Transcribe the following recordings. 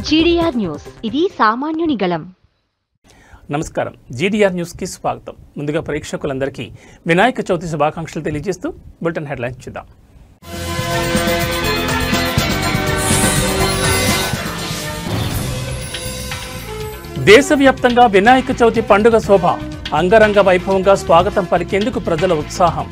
GDR news ఇది సామాన్యుని గళం. నమస్కారం. జీడీఆర్ న్యూస్ కి స్వాగతం. ముందుగా ప్రేక్షకులందరికీ వినాయక చవితి శుభాకాంక్షలు తెలియజేస్తూ బులెటిన్ హెడ్లైన్స్ చూద్దాం. దేశవ్యాప్తంగా వినాయక చవితి పండుగ శోభ అంగరంగ వైభవంగా స్వాగతం పలికేందుకు ప్రజల ఉత్సాహం.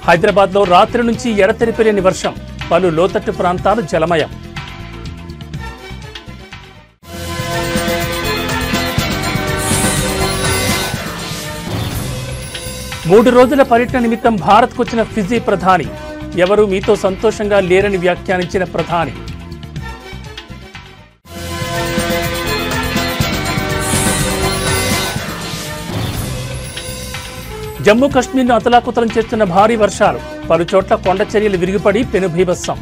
హైదరాబాద్లో రాత్రి నుంచి ఎడతెరిపిలేని వర్షం, పలు లోతట్టు ప్రాంతాలు జలమయం. మూడు రోజుల పర్యటన నిమిత్తం భారత్కొచ్చిన ఫిజీ ప్రధాని, ఎవరూ మీతో సంతోషంగా లేరని వ్యాఖ్యానించిన ప్రధాని. జమ్మూ కశ్మీర్ను అతలాకుతలం చేస్తున్న భారీ వర్షాలు, పలు చోట్ల కొండ చర్యలు విరిగిపడి పెనుభీభత్సం.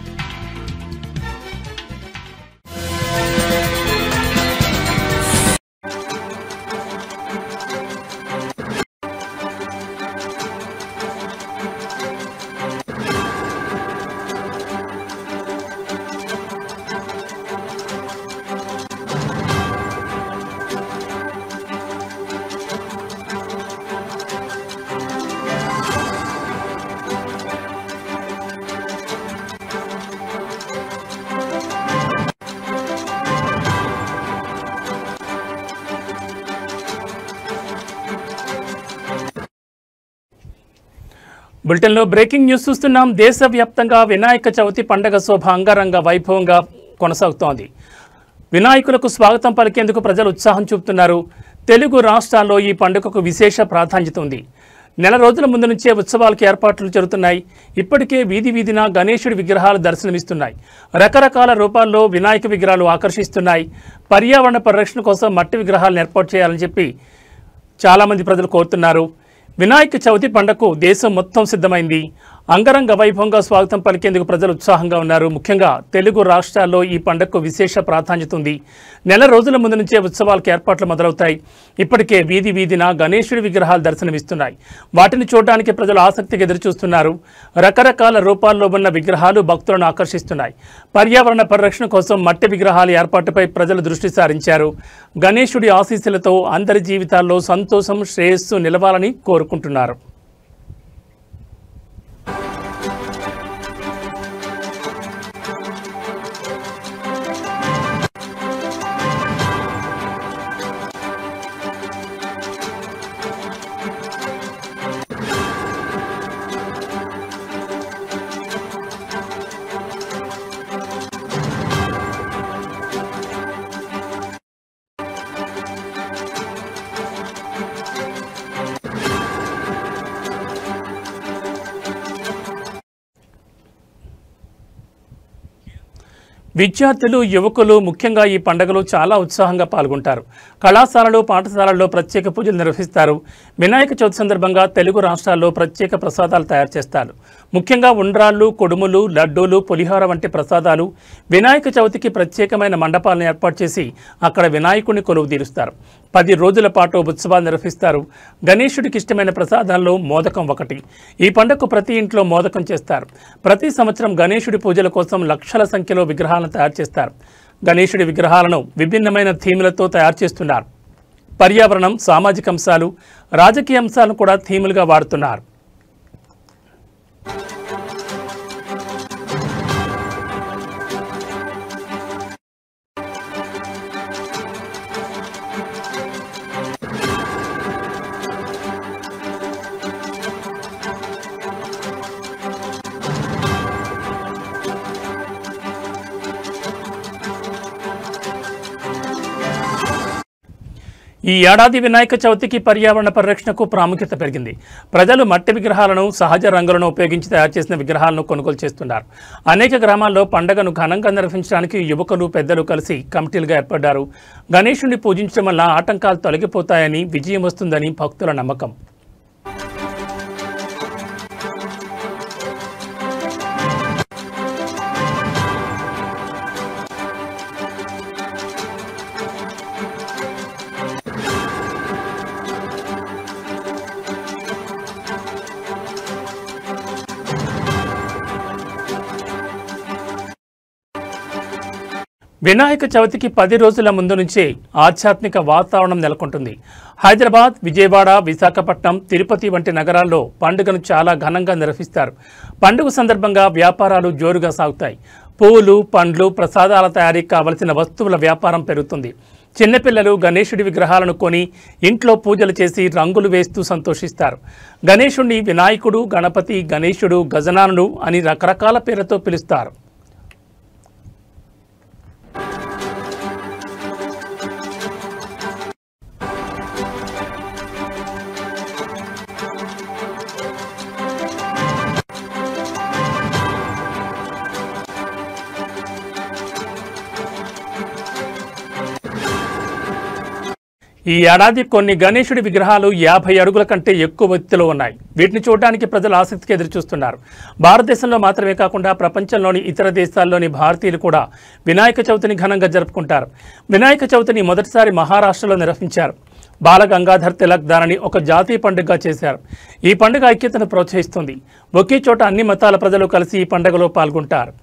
బులెటిన్లో బ్రేకింగ్ న్యూస్ చూస్తున్నాం. దేశవ్యాప్తంగా వినాయక చవితి పండుగ శోభ అంగరంగ వైభవంగా కొనసాగుతోంది. వినాయకులకు స్వాగతం పలికేందుకు ప్రజలు ఉత్సాహం చూపుతున్నారు. తెలుగు రాష్ట్రాల్లో ఈ పండుగకు విశేష ప్రాధాన్యత ఉంది. నెల రోజుల ముందు నుంచే ఉత్సవాలకు ఏర్పాట్లు జరుగుతున్నాయి. ఇప్పటికే వీధి వీధిన గణేశుడి విగ్రహాలు దర్శనమిస్తున్నాయి. రకరకాల రూపాల్లో వినాయక విగ్రహాలు ఆకర్షిస్తున్నాయి. పర్యావరణ పరిరక్షణ కోసం మట్టి విగ్రహాలను ఏర్పాటు చేయాలని చెప్పి చాలామంది ప్రజలు కోరుతున్నారు. వినాయక చవితి పండుగకు దేశం మొత్తం సిద్ధమైంది. అంగరంగ వైభవంగా స్వాగతం పలికేందుకు ప్రజలు ఉత్సాహంగా ఉన్నారు. ముఖ్యంగా తెలుగు రాష్ట్రాల్లో ఈ పండుగకు విశేష ప్రాధాన్యత ఉంది. నెల రోజుల ముందు నుంచే ఉత్సవాలకు ఏర్పాట్లు మొదలవుతాయి. ఇప్పటికే వీధి వీధిన గణేశుడి విగ్రహాలు దర్శనమిస్తున్నాయి. వాటిని చూడడానికి ప్రజలు ఆసక్తిగా ఎదురుచూస్తున్నారు. రకరకాల రూపాల్లో ఉన్న విగ్రహాలు భక్తులను ఆకర్షిస్తున్నాయి. పర్యావరణ పరిరక్షణ కోసం మట్టి విగ్రహాల ఏర్పాటుపై ప్రజలు దృష్టి సారించారు. గణేశుడి ఆశీస్సులతో అందరి జీవితాల్లో సంతోషం, శ్రేయస్సు నిలవాలని కోరుకుంటున్నారు. విద్యార్థులు, యువకులు ముఖ్యంగా ఈ పండుగలో చాలా ఉత్సాహంగా పాల్గొంటారు. కళాశాలలు, పాఠశాలల్లో ప్రత్యేక పూజలు నిర్వహిస్తారు. వినాయక చవితి సందర్భంగా తెలుగు రాష్ట్రాల్లో ప్రత్యేక ప్రసాదాలు తయారు చేస్తారు. ముఖ్యంగా ఉండ్రాళ్ళు, కొడుములు, లడ్డూలు, పులిహోర వంటి ప్రసాదాలు వినాయక చవితికి ప్రత్యేకమైన మండపాలను ఏర్పాటు చేసి అక్కడ వినాయకుడిని కొలువు తీరుస్తారు. 10 రోజుల పాటు ఉత్సవాలు నిర్వహిస్తారు. గణేశుడికి ఇష్టమైన ప్రసాదాల్లో మోదకం ఒకటి. ఈ పండుగకు ప్రతి ఇంట్లో మోదకం చేస్తారు. ప్రతి సంవత్సరం గణేశుడి పూజల కోసం లక్షల సంఖ్యలో విగ్రహాలను తయారు చేస్తారు. గణేశుడి విగ్రహాలను విభిన్నమైన థీములతో తయారు చేస్తున్నారు. పర్యావరణం, సామాజిక అంశాలు, రాజకీయ అంశాలను కూడా థీములుగా వాడుతున్నారు. ఈ ఏడాది వినాయక చవితికి పర్యావరణ పరిరక్షణకు ప్రాముఖ్యత పెరిగింది. ప్రజలు మట్టి విగ్రహాలను, సహజ రంగులను ఉపయోగించి తయారు చేసిన విగ్రహాలను కొనుగోలు చేస్తున్నారు. అనేక గ్రామాల్లో పండుగను ఘనంగా నిర్వహించడానికి యువకులు, పెద్దలు కలిసి కమిటీలుగా ఏర్పడ్డారు. గణేశుడిని పూజించడం వల్ల ఆటంకాలు తొలగిపోతాయని, విజయం వస్తుందని భక్తుల నమ్మకం. వినాయక చవితికి 10 రోజుల ముందు నుంచే ఆధ్యాత్మిక వాతావరణం నెలకొంటుంది. హైదరాబాద్, విజయవాడ, విశాఖపట్నం, తిరుపతి వంటి నగరాల్లో పండుగను చాలా ఘనంగా నిర్వహిస్తారు. పండుగ సందర్భంగా వ్యాపారాలు జోరుగా సాగుతాయి. పువ్వులు, పండ్లు, ప్రసాదాల తయారీకి కావలసిన వస్తువుల వ్యాపారం పెరుగుతుంది. చిన్నపిల్లలు గణేశుడి విగ్రహాలను కొని ఇంట్లో పూజలు చేసి రంగులు వేస్తూ సంతోషిస్తారు. గణేశుడిని వినాయకుడు, గణపతి, గణేశుడు, గజనానుడు అని రకరకాల పేర్లతో పిలుస్తారు. ఈ ఏడాది కొన్ని గణేశుడి విగ్రహాలు 50 అడుగుల కంటే ఎక్కువ ఎత్తులో ఉన్నాయి. వీటిని చూడడానికి ప్రజలు ఆసక్తిగా ఎదురుచూస్తున్నారు. భారతదేశంలో మాత్రమే కాకుండా ప్రపంచంలోని ఇతర దేశాల్లోని భారతీయులు కూడా వినాయక చవితిని ఘనంగా జరుపుకుంటారు. వినాయక చవితిని మొదటిసారి మహారాష్ట్రలో నిర్వహించారు. బాల గంగాధర్ తిలక్ దానిని ఒక జాతీయ పండుగగా చేశారు. ఈ పండుగ ఐక్యతను ప్రోత్సహిస్తుంది. ఒకే చోట అన్ని మతాల ప్రజలు కలిసి ఈ పండుగలో పాల్గొంటారు.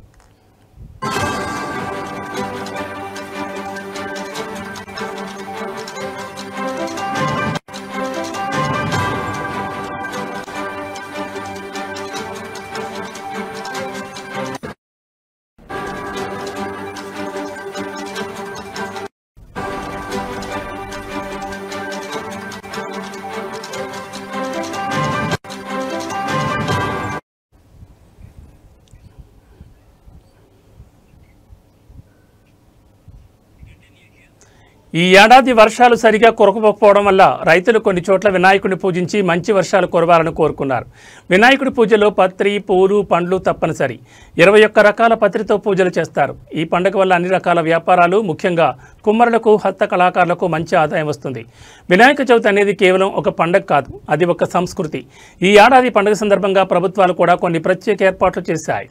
ఈ ఏడాది వర్షాలు సరిగా కురవకపోవడం వల్ల రైతులు కొన్ని చోట్ల వినాయకుడిని పూజించి మంచి వర్షాలు కురవాలని కోరుకున్నారు. వినాయకుడి పూజలో పత్రి, పూలు, పండ్లు తప్పనిసరి. 21 రకాల పత్రితో పూజలు చేస్తారు. ఈ పండుగ వల్ల అన్ని రకాల వ్యాపారాలు, ముఖ్యంగా కుమ్మరులకు, హస్త కళాకారులకు మంచి ఆదాయం వస్తుంది. వినాయక చవితి అనేది కేవలం ఒక పండుగ కాదు, అది ఒక సంస్కృతి. ఈ ఏడాది పండుగ సందర్భంగా ప్రభుత్వాలు కూడా కొన్ని ప్రత్యేక ఏర్పాట్లు చేశాయి.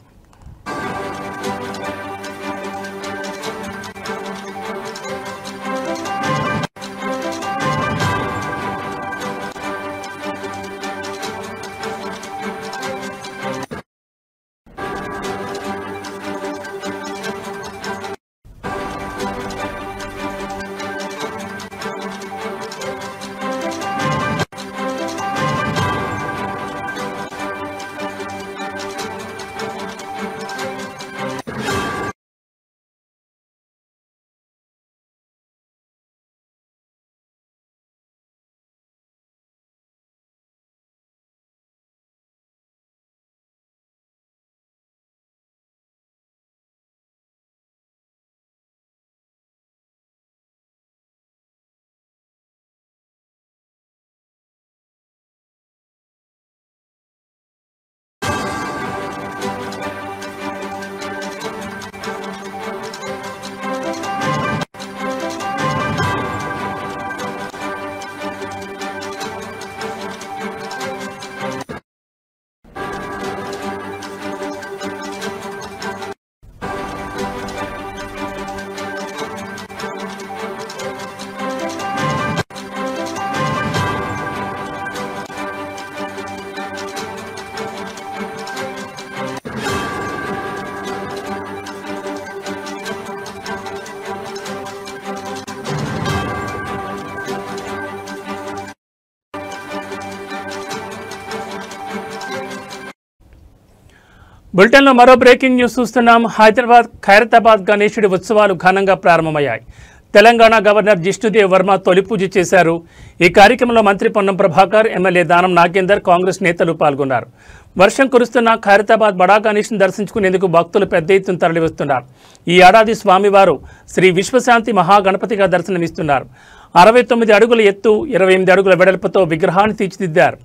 బులెటిన్లో మరో బ్రేకింగ్ న్యూస్ చూస్తున్నాం. హైదరాబాద్ ఖైరతాబాద్ గణేశుడి ఉత్సవాలు ఘనంగా ప్రారంభమయ్యాయి. తెలంగాణ గవర్నర్ జిష్ణుదేవ్ వర్మ తొలి పూజ చేశారు. ఈ కార్యక్రమంలో మంత్రి పొన్నం ప్రభాకర్, ఎమ్మెల్యే దానం నాగేందర్, కాంగ్రెస్ నేతలు పాల్గొన్నారు. వర్షం కురుస్తున్న ఖైరతాబాద్ బడా గణేష్ను దర్శించుకునేందుకు భక్తులు పెద్ద ఎత్తున తరలివస్తున్నారు. ఈ ఏడాది స్వామివారు శ్రీ విశ్వశాంతి మహాగణపతిగా దర్శనమిస్తున్నారు. 69 అడుగుల ఎత్తు, 28 అడుగుల వెడల్పుతో విగ్రహాన్ని తీర్చిదిద్దారు.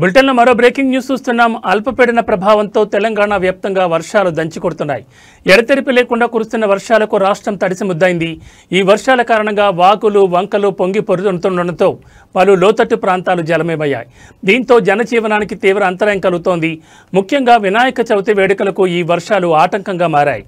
బులెటిన్లో మరో బ్రేకింగ్ న్యూస్ చూస్తున్నాం. అల్పపీడన ప్రభావంతో తెలంగాణ వ్యాప్తంగా వర్షాలు దంచికొడుతున్నాయి. ఎడతెరిపి లేకుండా కురుస్తున్న వర్షాలకు రాష్ట్రం తడిసి ముద్దైంది. ఈ వర్షాల కారణంగా వాగులు వంకలు పొంగి పొరుతుండటంతో పలు లోతట్టు ప్రాంతాలు జలమయమయ్యాయి. దీంతో జనజీవనానికి తీవ్ర అంతరాయం కలుగుతోంది. ముఖ్యంగా వినాయక చవితి వేడుకలకు ఈ వర్షాలు ఆటంకంగా మారాయి.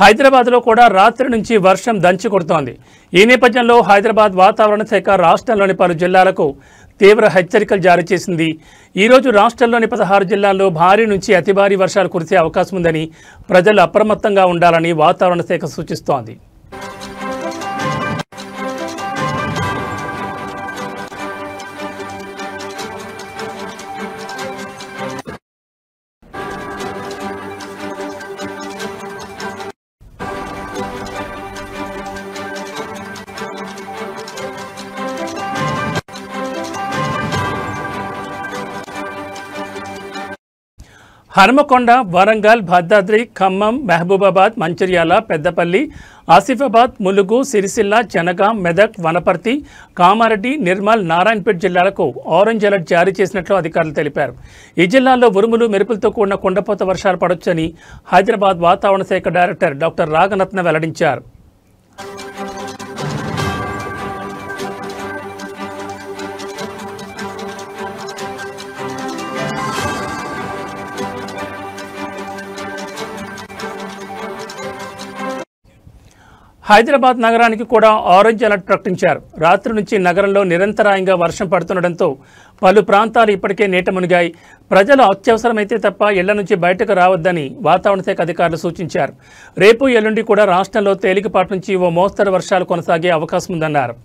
హైదరాబాద్లో కూడా రాత్రి నుంచి వర్షం దంచి కొడుతోంది. ఈ నేపథ్యంలో హైదరాబాద్ వాతావరణ శాఖ రాష్ట్రంలోని పలు జిల్లాలకు తీవ్ర హెచ్చరికలు జారీ చేసింది. ఈరోజు రాష్ట్రంలోని 16 జిల్లాల్లో భారీ నుంచి అతి భారీ వర్షాలు కురిసే అవకాశం ఉందని ప్రజలు అప్రమత్తంగా ఉండాలని వాతావరణ శాఖ సూచిస్తోంది. హనుమకొండ, వరంగల్, భద్రాద్రి, ఖమ్మం, మహబూబాబాద్, మంచిర్యాల, పెద్దపల్లి, ఆసిఫాబాద్, ములుగు, సిరిసిల్ల, జనగాం, మెదక్, వనపర్తి, కామారెడ్డి, నిర్మల్, నారాయణపేట్ జిల్లాలకు ఆరెంజ్ అలర్ట్ జారీ చేసినట్లు అధికారులు తెలిపారు. ఈ జిల్లాల్లో ఉరుములు మెరుపులతో కూడిన కుండపోత వర్షాలు పడొచ్చని హైదరాబాద్ వాతావరణ శాఖ డైరెక్టర్ డాక్టర్ రాగనత్న వెల్లడించారు. హైదరాబాద్ నగరానికి కూడా ఆరెంజ్ అలర్ట్ ప్రకటించారు. రాత్రి నుంచి నగరంలో నిరంతరాయంగా వర్షం పడుతుండటంతో పలు ప్రాంతాలు ఇప్పటికే నీట మునిగాయి. ప్రజలు అత్యవసరమైతే తప్ప ఇళ్ల నుంచి బయటకు రావద్దని వాతావరణ శాఖ అధికారులు సూచించారు. రేపు ఎల్లుండి కూడా రాష్ట్రంలో తేలికపాటి నుంచి ఓ మోస్తరు వర్షాలు కొనసాగే అవకాశం ఉందన్నారు.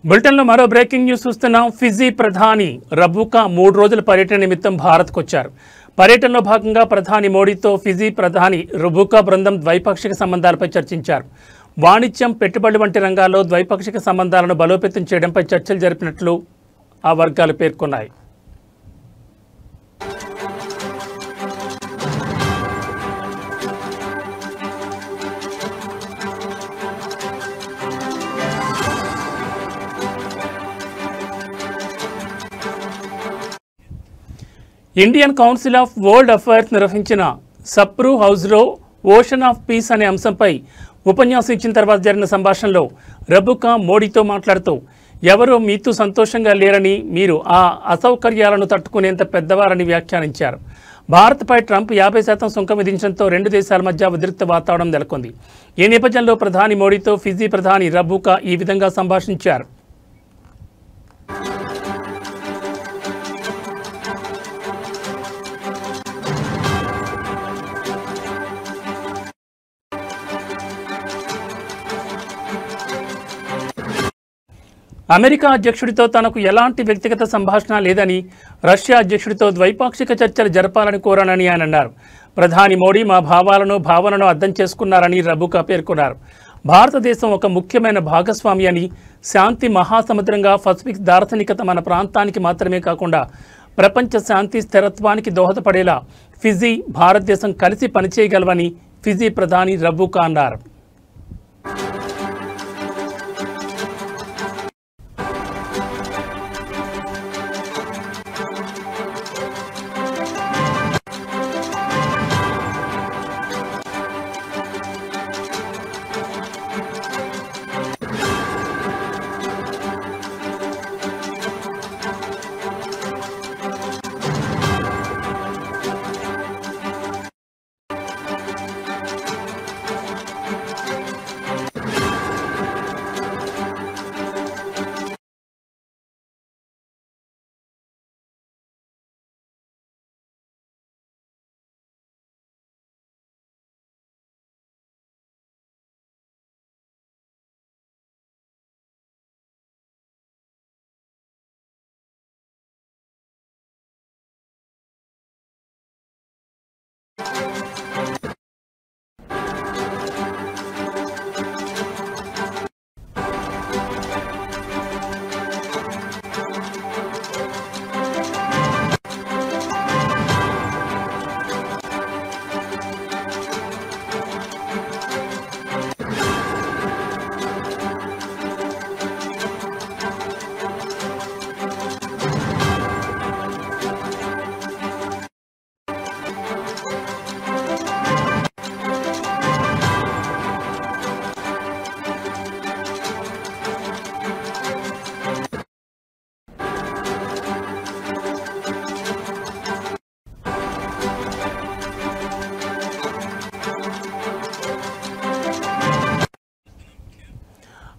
బులెటిన్లో మరో బ్రేకింగ్ న్యూస్ చూస్తున్నాం. ఫిజీ ప్రధాని రబూకా 3 రోజుల పర్యటన నిమిత్తం భారత్కు వచ్చారు. పర్యటనలో భాగంగా ప్రధాని మోడీతో ఫిజీ ప్రధాని రబూకా బృందం ద్వైపాక్షిక సంబంధాలపై చర్చించారు. వాణిజ్యం, పెట్టుబడులు వంటి రంగాల్లో ద్వైపాక్షిక సంబంధాలను బలోపేతం చేయడంపై చర్చలు జరిపినట్లు ఆ వర్గాలు పేర్కొన్నాయి. Indian council of world affairs నిర్వహించిన సప్రూ హౌస్లో ఓషన్ ఆఫ్ పీస్ అనే అంశంపై ఉపన్యాసం ఇచ్చిన తర్వాత జరిగిన సంభాషణలో రబుకా మోడీతో మాట్లాడుతూ ఎవరో మీతో సంతోషంగా లేరని, మీరు ఆ అసౌకర్యాలను తట్టుకునేంత పెద్దవారని వ్యాఖ్యానించారు. భారత్పై ట్రంప్ 50% సుంకం విధించడంతో రెండు దేశాల మధ్య ఉద్రిక్త వాతావరణం నెలకొంది. ఈ నేపథ్యంలో ప్రధాని మోడీతో ఫిజీ ప్రధాని రబుకా ఈ విధంగా సంభాషించారు. అమెరికా అధ్యక్షుడితో తనకు ఎలాంటి వ్యక్తిగత సంభాషణ లేదని, రష్యా అధ్యక్షుడితో ద్వైపాక్షిక చర్చలు జరపాలని కోరానని ఆయన అన్నారు. ప్రధాని మోడీ మా భావనను అర్థం చేసుకున్నారని రబుకా పేర్కొన్నారు. భారతదేశం ఒక ముఖ్యమైన భాగస్వామి అని, శాంతి మహాసముద్రంగా పసిఫిక్ దార్శనికత మన ప్రాంతానికి మాత్రమే కాకుండా ప్రపంచ శాంతి స్థిరత్వానికి దోహదపడేలా ఫిజీ, భారతదేశం కలిసి పనిచేయగలవని ఫిజీ ప్రధాని రబుకా అన్నారు.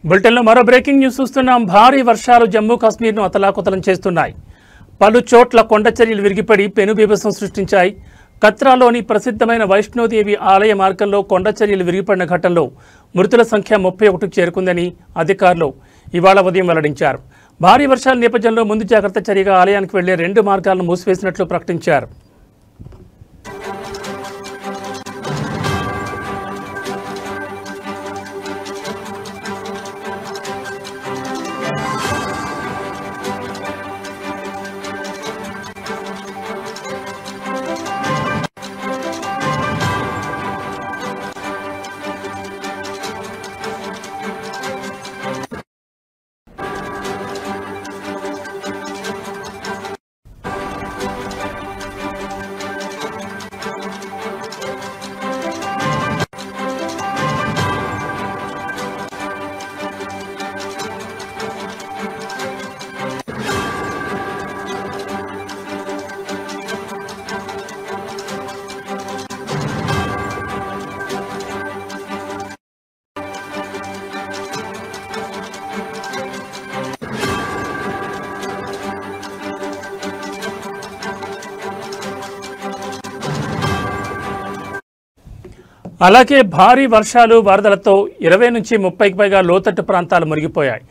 బులెటిన్లో మరో బ్రేకింగ్ న్యూస్ చూస్తున్నాం. భారీ వర్షాలు జమ్మూ కాశ్మీర్ను అతలాకుతలం చేస్తున్నాయి. పలు చోట్ల కొండచర్యలు విరిగిపడి పెనుబీభత్సం సృష్టించాయి. కత్రాలోని ప్రసిద్ధమైన వైష్ణోదేవి ఆలయ మార్గంలో కొండచర్యలు విరిగిపడిన ఘటనలో మృతుల సంఖ్య 31కు చేరుకుందని అధికారులు ఇవాళ ఉదయం వెల్లడించారు. భారీ వర్షాల నేపథ్యంలో ముందు జాగ్రత్త చర్యగా ఆలయానికి వెళ్లే 2 మార్గాలను మూసివేసినట్లు ప్రకటించారు. అలాగే భారీ వర్షాలు, వరదలతో 20 నుంచి 30కి పైగా లోతట్టు ప్రాంతాలు మునిగిపోయాయి.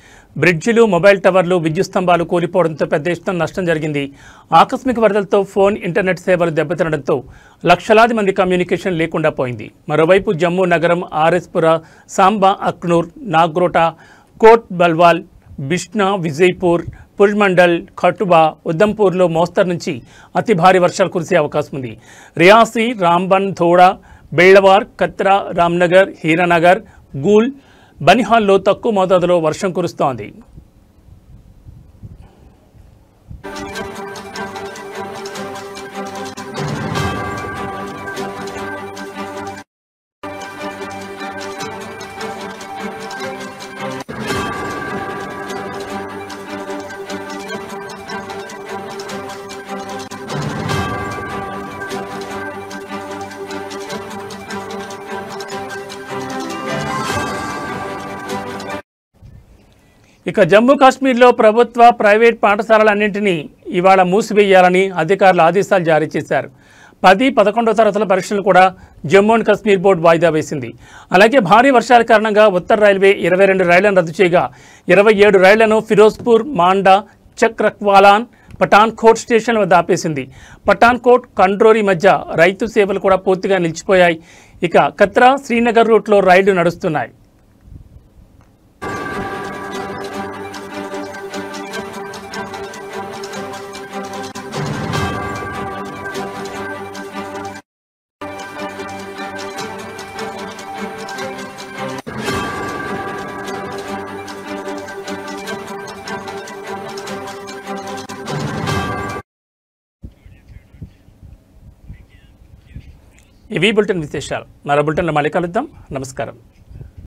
బ్రిడ్జిలు, మొబైల్ టవర్లు, విద్యుత్ స్తంభాలు కూలిపోవడంతో పెద్ద ఎత్తున నష్టం జరిగింది. ఆకస్మిక వరదలతో ఫోన్, ఇంటర్నెట్ సేవలు దెబ్బతినడంతో లక్షలాది మంది కమ్యూనికేషన్ లేకుండా పోయింది. మరోవైపు జమ్మూ నగరం, ఆర్ఎస్పుర, సాంబా, అక్నూర్, నాగ్రోటా, కోట్ బల్వాల్, బిష్నా, విజయ్పూర్, పుల్మండల్, ఖటుబా, ఉదంపూర్లో మోస్తరు నుంచి అతి భారీ వర్షాలు కురిసే అవకాశం ఉంది. రియాసీ, రాంబన్, థోడా, బేళ్లవార్, కత్రా, రామ్నగర్, హీరానగర్, గూల్, బనిహాల్లో తక్కువ మోతాదులో వర్షం కురుస్తోంది. ఇక జమ్మూ కాశ్మీర్లో ప్రభుత్వ ప్రైవేట్ పాఠశాలలన్నింటినీ ఇవాళ మూసివేయాలని అధికారులు ఆదేశాలు జారీ చేశారు. 10, 11వ తరగతుల పరీక్షలు కూడా జమ్మూ అండ్ కాశ్మీర్ బోర్డు వాయిదా వేసింది. అలాగే భారీ వర్షాల కారణంగా ఉత్తర రైల్వే 22 రైళ్లను రద్దు చేయగా 27 రైళ్లను ఫిరోజ్పూర్, మాండా, చక్రక్వాలాన్, పఠాన్కోట్ స్టేషన్ వద్ద ఆపేసింది. పఠాన్కోట్, కండ్రోరి మధ్య రైతు సేవలు కూడా పూర్తిగా నిలిచిపోయాయి. ఇక కత్రా, శ్రీనగర్ రూట్లో రైళ్లు నడుస్తున్నాయి. ఇవి బులెటిన్ విశేషాలు. మరో బులెటిన్లో మళ్ళీ కలుద్దాం. నమస్కారం.